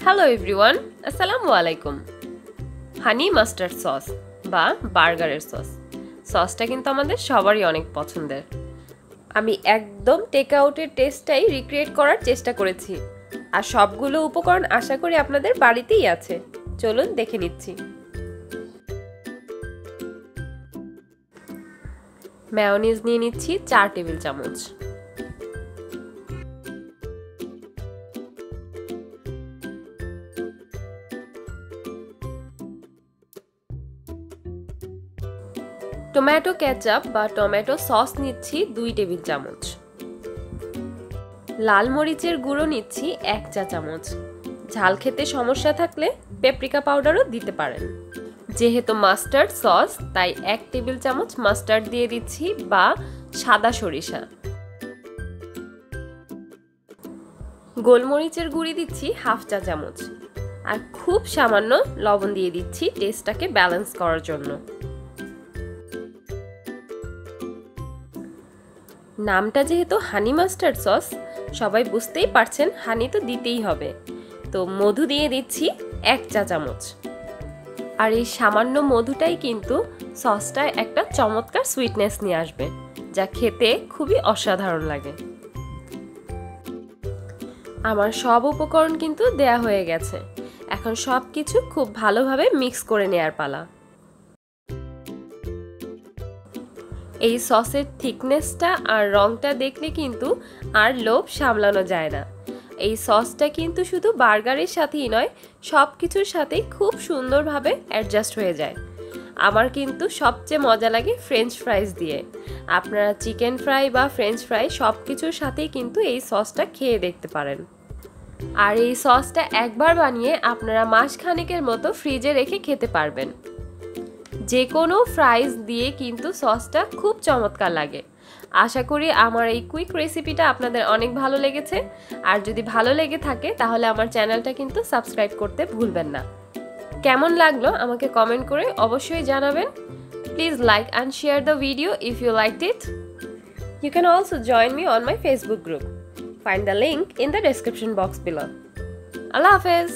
Hello everyone, আসসালামু আলাইকুম। Honey mustard sauce বা বার্গারের সসটা কিন্তু আমাদের সবারই অনেক পছন্দের। আমি একদম টেক আউটের টেস্টটাই রিক্রিয়েট করার চেষ্টা করেছি, আর সবগুলো উপকরণ আশা করি আপনাদের বাড়িতেই আছে। চলুন দেখে নিচ্ছি। মেয়োনিজ নিয়ে নিচ্ছি 4 টেবিল চামচ, টমেটো কেচাপ বা টমেটো সস নিচ্ছি 2 টেবিল চামচ, লাল মরিচের গুঁড়ো নিচ্ছি 1 চা চামচ। ঝাল খেতে সমস্যা থাকলে পেপরিকা পাউডারও দিতে পারেন। যেহেতু মাস্টার্ড সস তাই 1 টেবিল চামচ মাস্টার্ড দিয়ে দিচ্ছি বা সাদা সরিষা। গোলমরিচের গুঁড়ি দিচ্ছি 1/2 চা চামচ, আর খুব সামান্য লবণ দিয়ে দিচ্ছি টেস্টটাকে ব্যালেন্স করার জন্য। নামটা যেহেতু হানি মাস্টার্ড সস, সবাই বুঝতেই পারছেন হানি তো দিতেই হবে, তো মধু দিয়ে দিচ্ছি 1 চা চামচ। আর এই সামান্য মধুটাই কিন্তু সসটায় একটা চমৎকার সুইটনেস নিয়ে আসবে, যা খেতে খুবই অসাধারণ লাগে। আমার সব উপকরণ কিন্তু দেয়া হয়ে গেছে, এখন সব কিছু খুব ভালোভাবে মিক্স করে নেয়ার পালা। এই সসের থিকনেসটা আর রংটা দেখলে কিন্তু আর লোভ সামলানো যায় না। এই সসটা কিন্তু শুধু বার্গারের সাথেই নয়, সব কিছুর সাথেই খুব সুন্দরভাবে অ্যাডজাস্ট হয়ে যায়। আমার কিন্তু সবচেয়ে মজা লাগে ফ্রেঞ্চ ফ্রাইজ দিয়ে। আপনারা চিকেন ফ্রাই বা ফ্রেঞ্চ ফ্রাই সব কিছুর সাথেই কিন্তু এই সসটা খেয়ে দেখতে পারেন। আর এই সসটা একবার বানিয়ে আপনারা মাসখানেকের মতো ফ্রিজে রেখে খেতে পারবেন। যে কোনো ফ্রাইজ দিয়ে কিন্তু সসটা খুব চমৎকার লাগে। আশা করি আমার এই কুইক রেসিপিটা আপনাদের অনেক ভালো লেগেছে, আর যদি ভালো লেগে থাকে তাহলে আমার চ্যানেলটা কিন্তু সাবস্ক্রাইব করতে ভুলবেন না। কেমন লাগলো আমাকে কমেন্ট করে অবশ্যই জানাবেন। Please like and share the video if you liked it. You can also join me on my Facebook group. Find the link in the description box below. Allah Hafiz!